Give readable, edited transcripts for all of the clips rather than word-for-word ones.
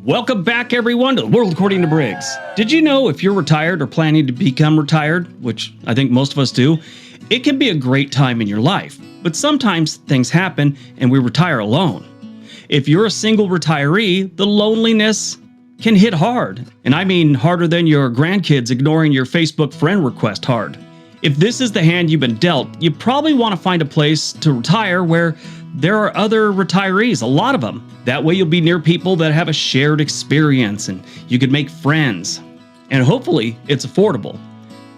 Welcome back, everyone, to the World According to Briggs. Did you know if you're retired or planning to become retired, which I think most of us do, it can be a great time in your life. But sometimes things happen and we retire alone. If you're a single retiree, the loneliness can hit hard. And I mean harder than your grandkids ignoring your Facebook friend request hard. If this is the hand you've been dealt, you probably want to find a place to retire where there are other retirees, a lot of them. That way you'll be near people that have a shared experience and you could make friends. And hopefully it's affordable.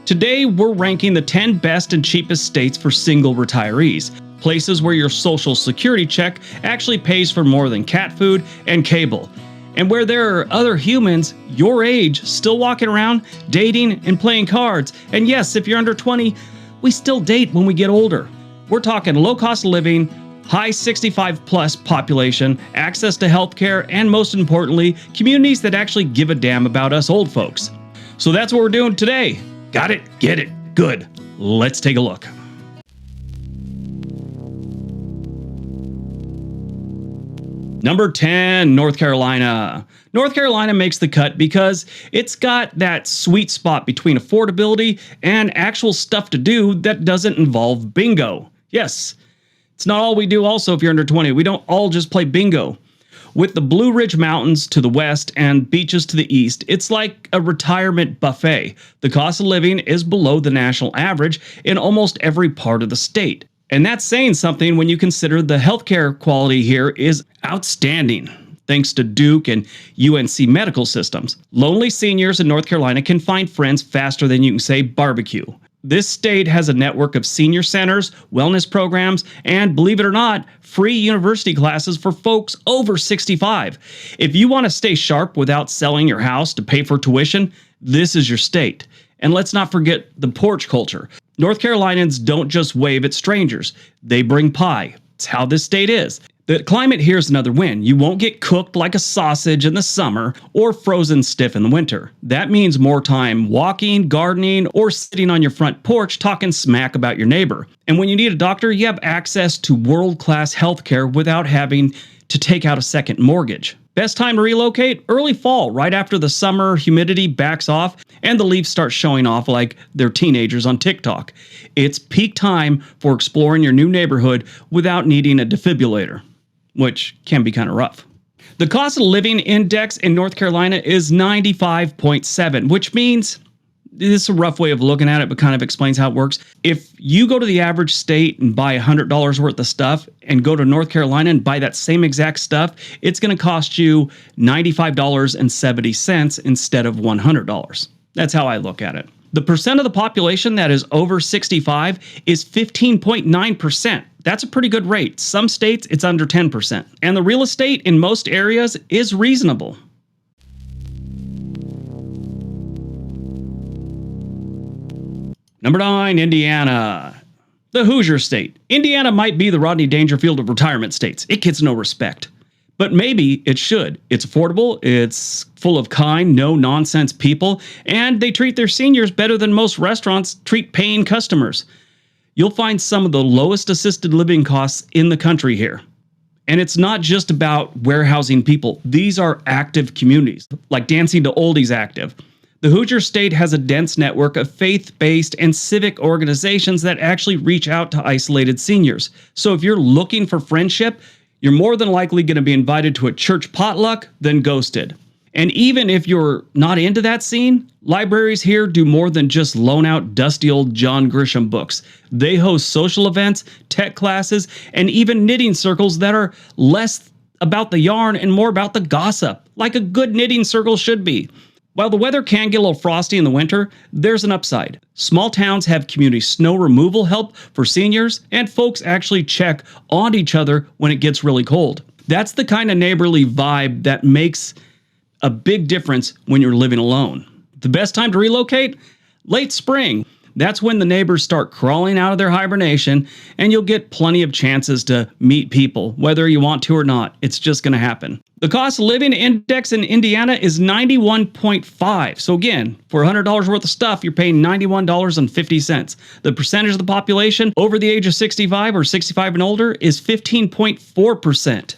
Today we're ranking the 10 best and cheapest states for single retirees. Places where your social security check actually pays for more than cat food and cable. And where there are other humans your age still walking around, dating and playing cards. And yes, if you're under 20, we still date when we get older. We're talking low cost of living, high 65 plus population, access to healthcare, and most importantly, communities that actually give a damn about us old folks. So that's what we're doing today. Got it? Get it? Good. Let's take a look. Number 10, North Carolina. North Carolina makes the cut because it's got that sweet spot between affordability and actual stuff to do that doesn't involve bingo. Yes, it's not all we do also if you're under 20. We don't all just play bingo. With the Blue Ridge Mountains to the west and beaches to the east, it's like a retirement buffet. The cost of living is below the national average in almost every part of the state. And that's saying something when you consider the healthcare quality here is outstanding, thanks to Duke and UNC medical systems. Lonely seniors in North Carolina can find friends faster than you can say barbecue. This state has a network of senior centers, wellness programs, and believe it or not, free university classes for folks over 65. If you want to stay sharp without selling your house to pay for tuition, this is your state. And let's not forget the porch culture. North Carolinians don't just wave at strangers. They bring pie. It's how this state is. The climate here is another win. You won't get cooked like a sausage in the summer or frozen stiff in the winter. That means more time walking, gardening, or sitting on your front porch talking smack about your neighbor. And when you need a doctor, you have access to world-class healthcare without having to take out a second mortgage. Best time to relocate? Early fall, right after the summer humidity backs off and the leaves start showing off like they're teenagers on TikTok. It's peak time for exploring your new neighborhood without needing a defibrillator, which can be kind of rough. The cost of living index in North Carolina is 95.7, which means, this is a rough way of looking at it, but kind of explains how it works. If you go to the average state and buy $100 worth of stuff and go to North Carolina and buy that same exact stuff, it's going to cost you $95.70 instead of $100. That's how I look at it. The percent of the population that is over 65 is 15.9%. That's a pretty good rate. Some states, it's under 10%. And the real estate in most areas is reasonable. Number 9, Indiana. The Hoosier State. Indiana might be the Rodney Dangerfield of retirement states. It gets no respect. But maybe it should. It's affordable, it's full of kind, no-nonsense people, and they treat their seniors better than most restaurants treat paying customers. You'll find some of the lowest assisted living costs in the country here. And it's not just about warehousing people. These are active communities, like Dancing to Oldies Active. The Hoosier State has a dense network of faith-based and civic organizations that actually reach out to isolated seniors. So if you're looking for friendship, you're more than likely going to be invited to a church potluck than ghosted. And even if you're not into that scene, libraries here do more than just loan out dusty old John Grisham books. They host social events, tech classes, and even knitting circles that are less about the yarn and more about the gossip, like a good knitting circle should be. While the weather can get a little frosty in the winter, there's an upside. Small towns have community snow removal help for seniors, and folks actually check on each other when it gets really cold. That's the kind of neighborly vibe that makes a big difference when you're living alone. The best time to relocate? Late spring. That's when the neighbors start crawling out of their hibernation, and you'll get plenty of chances to meet people, whether you want to or not. It's just going to happen. The cost of living index in Indiana is 91.5. So again, for $100 worth of stuff, you're paying $91.50. The percentage of the population over the age of 65 or 65 and older is 15.4%.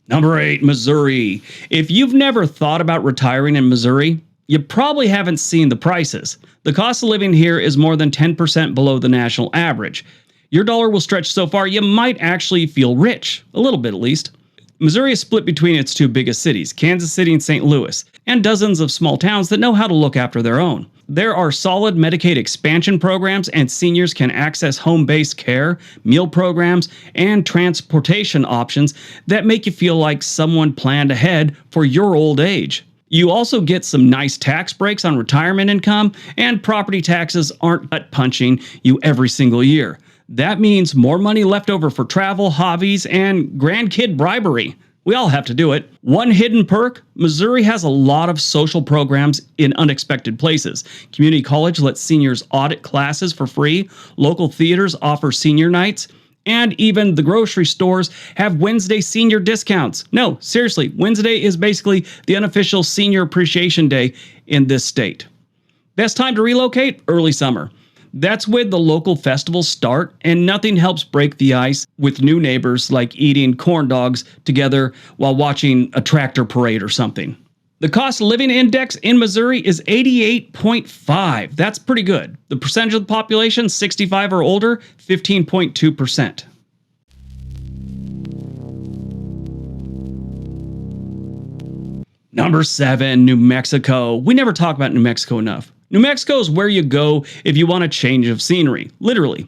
Number 8, Missouri. If you've never thought about retiring in Missouri, you probably haven't seen the prices. The cost of living here is more than 10% below the national average. Your dollar will stretch so far you might actually feel rich, a little bit at least. Missouri is split between its two biggest cities, Kansas City and St. Louis, and dozens of small towns that know how to look after their own. There are solid Medicaid expansion programs, and seniors can access home-based care, meal programs, and transportation options that make you feel like someone planned ahead for your old age. You also get some nice tax breaks on retirement income, and property taxes aren't gut-punching you every single year. That means more money left over for travel, hobbies, and grandkid bribery. We all have to do it. One hidden perk, Missouri has a lot of social programs in unexpected places. Community college lets seniors audit classes for free. Local theaters offer senior nights. And even the grocery stores have Wednesday senior discounts. No, seriously, Wednesday is basically the unofficial senior appreciation day in this state. Best time to relocate? Early summer. That's when the local festivals start, and nothing helps break the ice with new neighbors like eating corn dogs together while watching a tractor parade or something. The cost of living index in Missouri is 88.5. That's pretty good. The percentage of the population, 65 or older, 15.2%. Number 7, New Mexico. We never talk about New Mexico enough. New Mexico is where you go if you want a change of scenery, literally.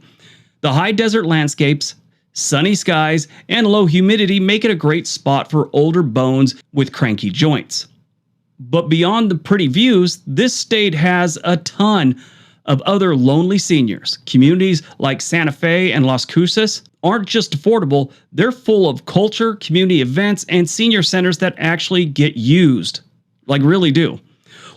The high desert landscapes, sunny skies, and low humidity make it a great spot for older bones with cranky joints. But beyond the pretty views, this state has a ton of other lonely seniors. Communities like Santa Fe and Las Cruces aren't just affordable, they're full of culture, community events, and senior centers that actually get used. Like, really do.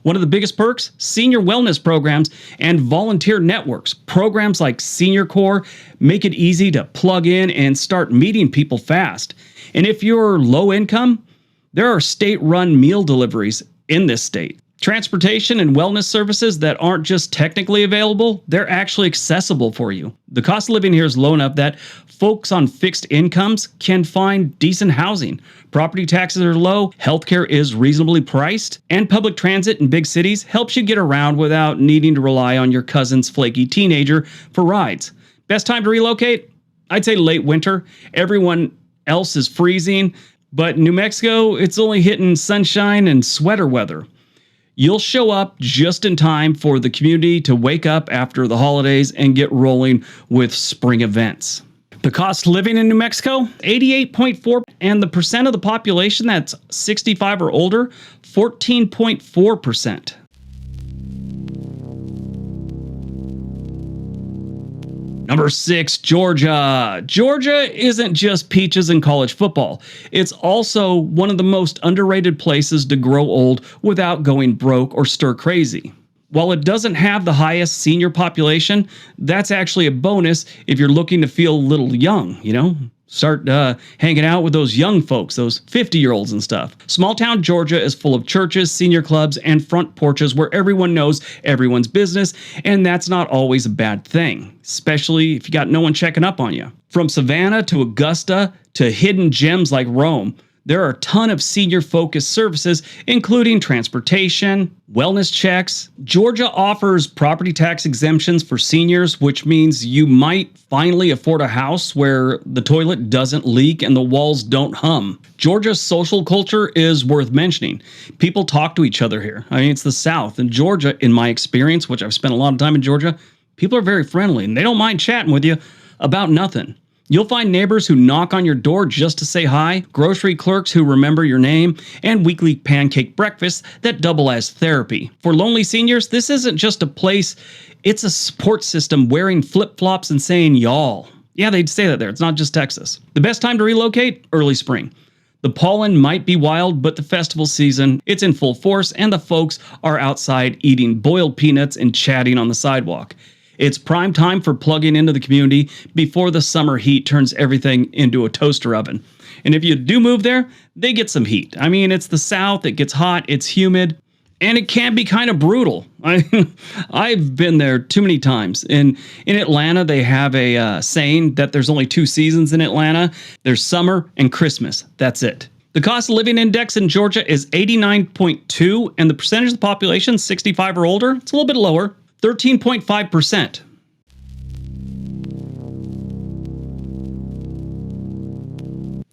One of the biggest perks, senior wellness programs and volunteer networks. Programs like Senior Corps make it easy to plug in and start meeting people fast. And if you're low income, there are state-run meal deliveries in this state. Transportation and wellness services that aren't just technically available, they're actually accessible for you. The cost of living here is low enough that folks on fixed incomes can find decent housing. Property taxes are low, healthcare is reasonably priced, and public transit in big cities helps you get around without needing to rely on your cousin's flaky teenager for rides. Best time to relocate? I'd say late winter. Everyone else is freezing, but New Mexico, it's only hitting sunshine and sweater weather. You'll show up just in time for the community to wake up after the holidays and get rolling with spring events. The cost of living in New Mexico, 88.4, and the percent of the population that's 65 or older, 14.4%. Number 6, Georgia. Georgia isn't just peaches and college football. It's also one of the most underrated places to grow old without going broke or stir crazy. While it doesn't have the highest senior population, that's actually a bonus if you're looking to feel a little young, Start hanging out with those young folks, those 50-year-olds and stuff. Small town Georgia is full of churches, senior clubs, and front porches where everyone knows everyone's business, and that's not always a bad thing, especially if you got no one checking up on you. From Savannah to Augusta to hidden gems like Rome, there are a ton of senior-focused services, including transportation, wellness checks. Georgia offers property tax exemptions for seniors, which means you might finally afford a house where the toilet doesn't leak and the walls don't hum. Georgia's social culture is worth mentioning. People talk to each other here. It's the South. In Georgia, in my experience, which I've spent a lot of time in Georgia, people are very friendly and they don't mind chatting with you about nothing. You'll find neighbors who knock on your door just to say hi, grocery clerks who remember your name, and weekly pancake breakfasts that double as therapy. For lonely seniors, this isn't just a place, it's a support system wearing flip-flops and saying y'all. Yeah, they'd say that there. It's not just Texas. The best time to relocate? Early spring. The pollen might be wild, but the festival season, it's in full force, and the folks are outside eating boiled peanuts and chatting on the sidewalk. It's prime time for plugging into the community before the summer heat turns everything into a toaster oven. And if you do move there, they get some heat. It's the South, it gets hot, it's humid, and it can be kind of brutal. I've been there too many times. In Atlanta, they have a saying that there's only 2 seasons in Atlanta. There's summer and Christmas. That's it. The cost of living index in Georgia is 89.2, and the percentage of the population 65 or older, it's a little bit lower, 13.5%.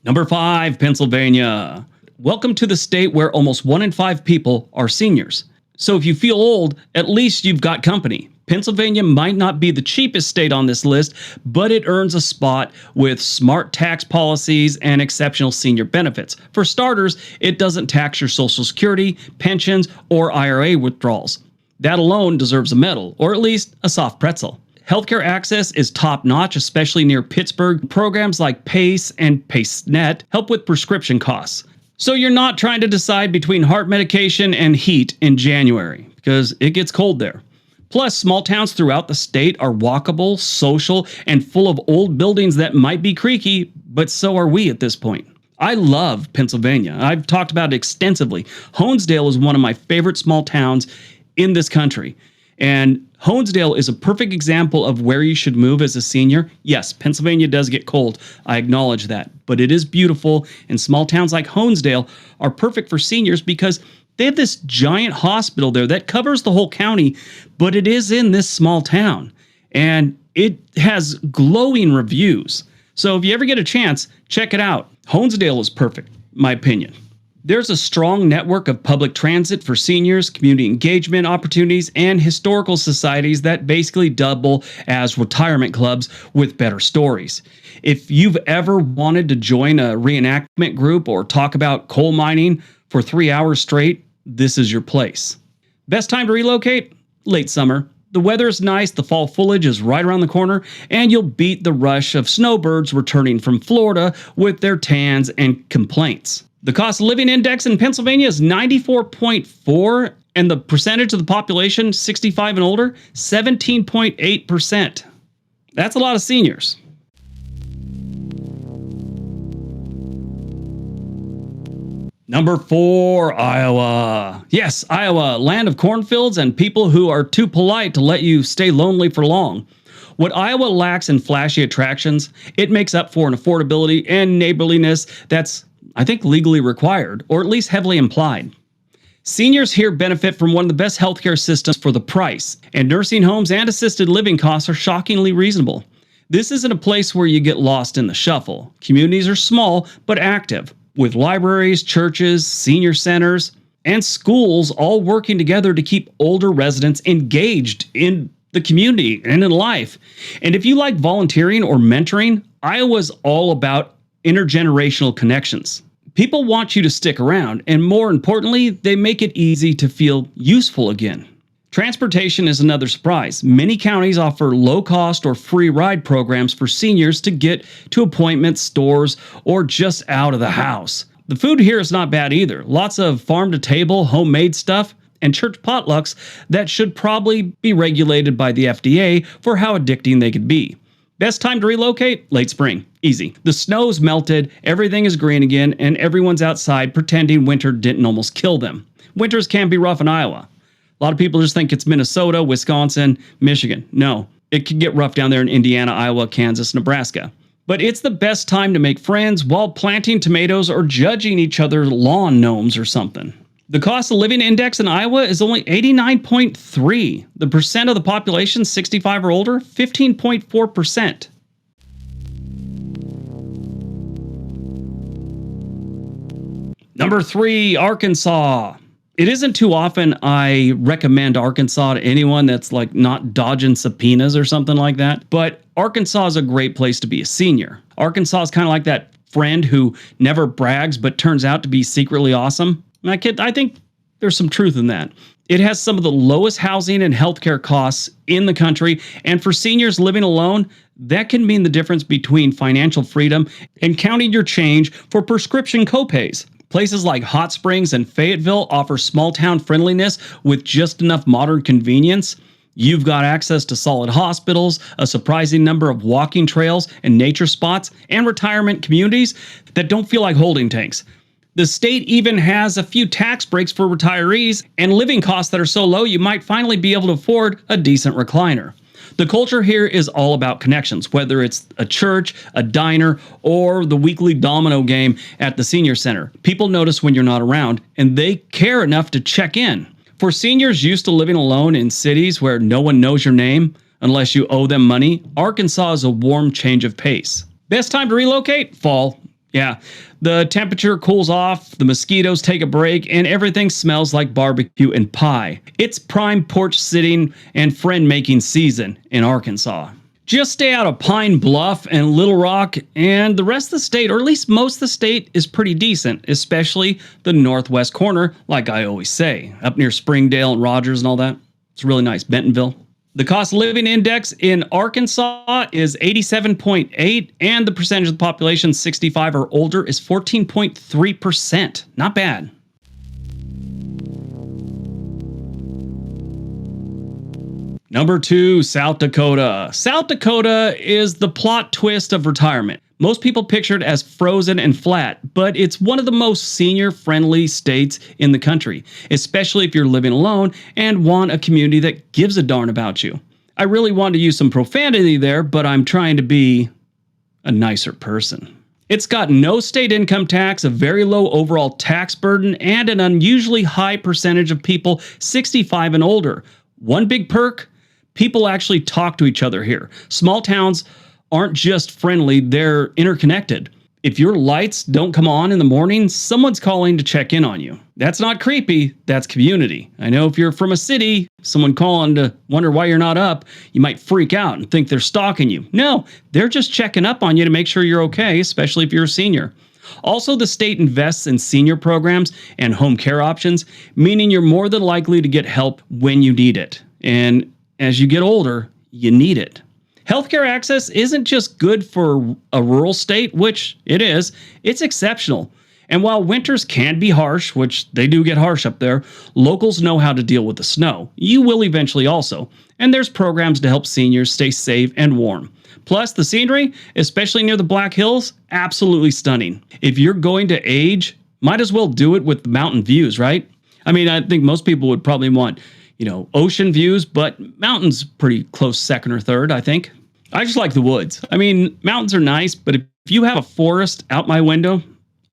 Number 5, Pennsylvania. Welcome to the state where almost 1 in 5 people are seniors. So if you feel old, at least you've got company. Pennsylvania might not be the cheapest state on this list, but it earns a spot with smart tax policies and exceptional senior benefits. For starters, it doesn't tax your Social Security, pensions, or IRA withdrawals. That alone deserves a medal, or at least a soft pretzel. Healthcare access is top-notch, especially near Pittsburgh. Programs like PACE and PACEnet help with prescription costs. So you're not trying to decide between heart medication and heat in January, because it gets cold there. Plus, small towns throughout the state are walkable, social, and full of old buildings that might be creaky, but so are we at this point. I love Pennsylvania. I've talked about it extensively. Honesdale is one of my favorite small towns in this country. And Honesdale is a perfect example of where you should move as a senior. Yes, Pennsylvania does get cold. I acknowledge that. But it is beautiful, and small towns like Honesdale are perfect for seniors because they have this giant hospital there that covers the whole county, but it is in this small town. And it has glowing reviews. So if you ever get a chance, check it out. Honesdale is perfect, in my opinion. There's a strong network of public transit for seniors, community engagement opportunities, and historical societies that basically double as retirement clubs with better stories. If you've ever wanted to join a reenactment group or talk about coal mining for 3 hours straight, this is your place. Best time to relocate? Late summer. The weather is nice, the fall foliage is right around the corner, and you'll beat the rush of snowbirds returning from Florida with their tans and complaints. The cost of living index in Pennsylvania is 94.4, and the percentage of the population 65 and older, 17.8%. That's a lot of seniors. Number 4, Iowa. Yes, Iowa, land of cornfields and people who are too polite to let you stay lonely for long. What Iowa lacks in flashy attractions, it makes up for in affordability and neighborliness that's, I think, legally required, or at least heavily implied. Seniors here benefit from one of the best healthcare systems for the price, and nursing homes and assisted living costs are shockingly reasonable. This isn't a place where you get lost in the shuffle. Communities are small but active, with libraries, churches, senior centers, and schools all working together to keep older residents engaged in the community and in life. And if you like volunteering or mentoring, Iowa's all about intergenerational connections. People want you to stick around, and more importantly, they make it easy to feel useful again. Transportation is another surprise. Many counties offer low-cost or free ride programs for seniors to get to appointments, stores, or just out of the house. The food here is not bad either. Lots of farm-to-table, homemade stuff, and church potlucks that should probably be regulated by the FDA for how addicting they could be. Best time to relocate? Late spring. Easy. The snow's melted, everything is green again, and everyone's outside pretending winter didn't almost kill them. Winters can be rough in Iowa. A lot of people just think it's Minnesota, Wisconsin, Michigan. No, it can get rough down there in Indiana, Iowa, Kansas, Nebraska. But it's the best time to make friends while planting tomatoes or judging each other's lawn gnomes or something. The cost of living index in Iowa is only 89.3. The percent of the population 65 or older, 15.4%. Number 3, Arkansas. It isn't too often I recommend Arkansas to anyone that's like not dodging subpoenas or something like that, but Arkansas is a great place to be a senior. Arkansas is kind of like that friend who never brags but turns out to be secretly awesome. I think there's some truth in that. It has some of the lowest housing and healthcare costs in the country, and for seniors living alone, that can mean the difference between financial freedom and counting your change for prescription copays. Places like Hot Springs and Fayetteville offer small-town friendliness with just enough modern convenience. You've got access to solid hospitals, a surprising number of walking trails and nature spots, and retirement communities that don't feel like holding tanks. The state even has a few tax breaks for retirees and living costs that are so low you might finally be able to afford a decent recliner. The culture here is all about connections, whether it's a church, a diner, or the weekly domino game at the senior center. People notice when you're not around, and they care enough to check in. For seniors used to living alone in cities where no one knows your name unless you owe them money, Arkansas is a warm change of pace. Best time to relocate? Fall. Yeah, the temperature cools off, the mosquitoes take a break, and everything smells like barbecue and pie. It's prime porch sitting and friend-making season in Arkansas. Just stay out of Pine Bluff and Little Rock, and the rest of the state, or at least most of the state, is pretty decent, especially the northwest corner, like I always say, up near Springdale and Rogers and all that. It's really nice. Bentonville. The cost of living index in Arkansas is 87.8, and the percentage of the population 65 or older is 14.3%. Not bad. Number 2, South Dakota. South Dakota is the plot twist of retirement. Most people picture it as frozen and flat, but it's one of the most senior-friendly states in the country, especially if you're living alone and want a community that gives a darn about you. I really wanted to use some profanity there, but I'm trying to be a nicer person. It's got no state income tax, a very low overall tax burden, and an unusually high percentage of people 65 and older. One big perk: people actually talk to each other here. Small towns aren't just friendly, they're interconnected. If your lights don't come on in the morning, someone's calling to check in on you. That's not creepy, that's community. I know if you're from a city, someone calling to wonder why you're not up, you might freak out and think they're stalking you. No, they're just checking up on you to make sure you're okay, especially if you're a senior. Also, the state invests in senior programs and home care options, meaning you're more than likely to get help when you need it. And as you get older, you need it. Healthcare access isn't just good for a rural state, which it is, it's exceptional. And while winters can be harsh, which they do get harsh up there, locals know how to deal with the snow. You will eventually also. And there's programs to help seniors stay safe and warm. Plus, the scenery, especially near the Black Hills, absolutely stunning. If you're going to age, might as well do it with the mountain views, right? I mean, I think most people would probably want, ocean views, but mountains pretty close second or third, I think. I just like the woods. I mean, mountains are nice, but if you have a forest out my window,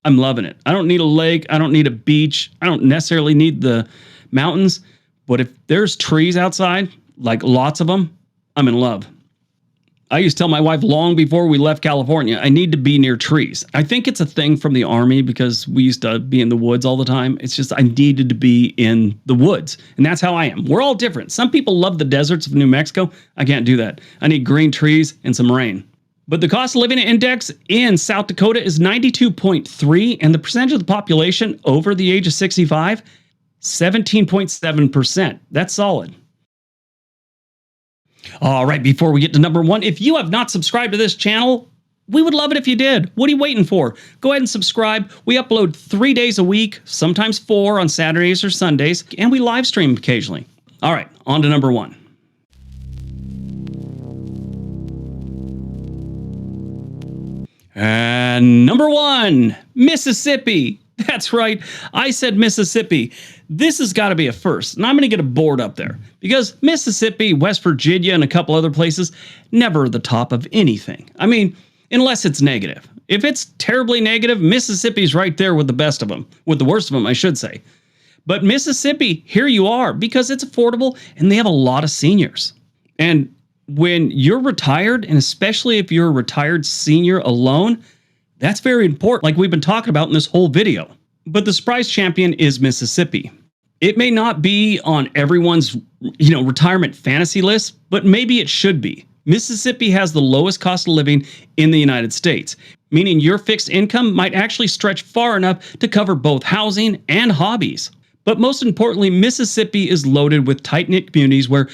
I'm loving it. I don't need a lake. I don't need a beach. I don't necessarily need the mountains. But if there's trees outside, like lots of them, I'm in love. I used to tell my wife long before we left California, I need to be near trees. I think it's a thing from the Army because we used to be in the woods all the time. It's just I needed to be in the woods. And that's how I am. We're all different. Some people love the deserts of New Mexico. I can't do that. I need green trees and some rain. But the cost of living index in South Dakota is 92.3, and the percentage of the population over the age of 65, 17.7%. That's solid. All right, before we get to number 1, if you have not subscribed to this channel, we would love it if you did. What are you waiting for? Go ahead and subscribe. We upload 3 days a week, sometimes 4 on Saturdays or Sundays, and we live stream occasionally. All right, on to number 1. And number 1, Mississippi. That's right, I said Mississippi. This has got to be a first, and I'm going to get a board up there because Mississippi, West Virginia, and a couple other places, never the top of anything. I mean, unless it's negative. If it's terribly negative, Mississippi's right there with the best of them, with the worst of them, I should say. But Mississippi, here you are, because it's affordable and they have a lot of seniors. And when you're retired, and especially if you're a retired senior alone, that's very important, like we've been talking about in this whole video. But the surprise champion is Mississippi. It may not be on everyone's, retirement fantasy list, but maybe it should be. Mississippi has the lowest cost of living in the United States, meaning your fixed income might actually stretch far enough to cover both housing and hobbies. But most importantly, Mississippi is loaded with tight-knit communities where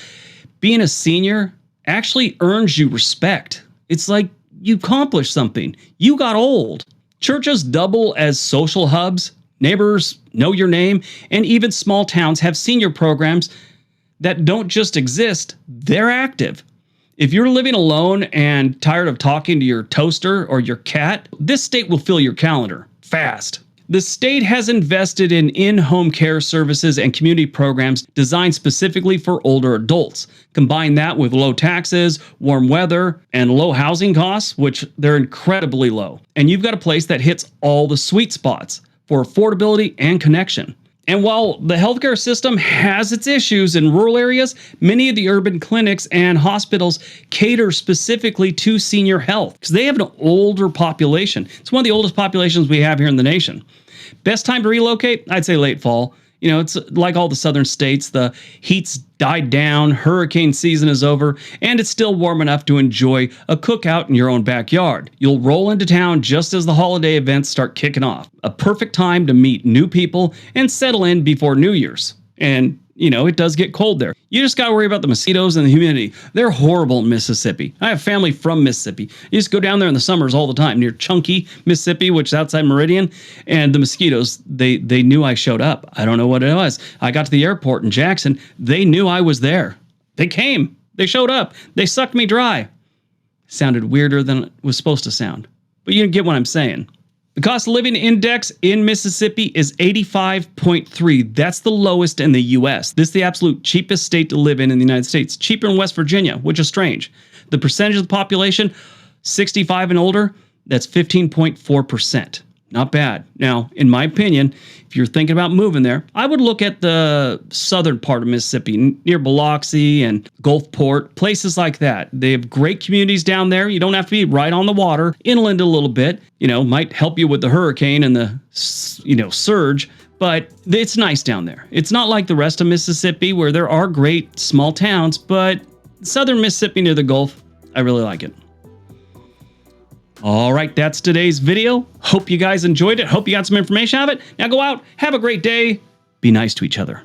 being a senior actually earns you respect. It's like you accomplished something. You got old. Churches double as social hubs. Neighbors know your name, and even small towns have senior programs that don't just exist, they're active. If you're living alone and tired of talking to your toaster or your cat, this state will fill your calendar fast. The state has invested in in-home care services and community programs designed specifically for older adults. Combine that with low taxes, warm weather, and low housing costs, which they're incredibly low. And you've got a place that hits all the sweet spots for affordability and connection. And while the healthcare system has its issues in rural areas, many of the urban clinics and hospitals cater specifically to senior health because they have an older population. It's one of the oldest populations we have here in the nation. Best time to relocate? I'd say late fall. You know, it's like all the southern states, the heat's died down, hurricane season is over, and it's still warm enough to enjoy a cookout in your own backyard. You'll roll into town just as the holiday events start kicking off. A perfect time to meet new people and settle in before New Year's. And you know, it does get cold there. You just got to worry about the mosquitoes and the humidity. They're horrible in Mississippi. I have family from Mississippi. You just go down there in the summers all the time near Chunky, Mississippi, which is outside Meridian. And the mosquitoes, they knew I showed up. I don't know what it was. I got to the airport in Jackson. They knew I was there. They came. They showed up. They sucked me dry. Sounded weirder than it was supposed to sound. But you get what I'm saying. The cost of living index in Mississippi is 85.3. That's the lowest in the U.S. This is the absolute cheapest state to live in the United States. Cheaper in West Virginia, which is strange. The percentage of the population, 65 and older, that's 15.4%. Not bad. Now, in my opinion, if you're thinking about moving there, I would look at the southern part of Mississippi, near Biloxi and Gulfport, places like that. They have great communities down there. You don't have to be right on the water. Inland a little bit, you know, might help you with the hurricane and the, surge, but it's nice down there. It's not like the rest of Mississippi where there are great small towns, but southern Mississippi near the Gulf, I really like it. All right, that's today's video. Hope you guys enjoyed it. Hope you got some information out of it. Now go out, have a great day. Be nice to each other.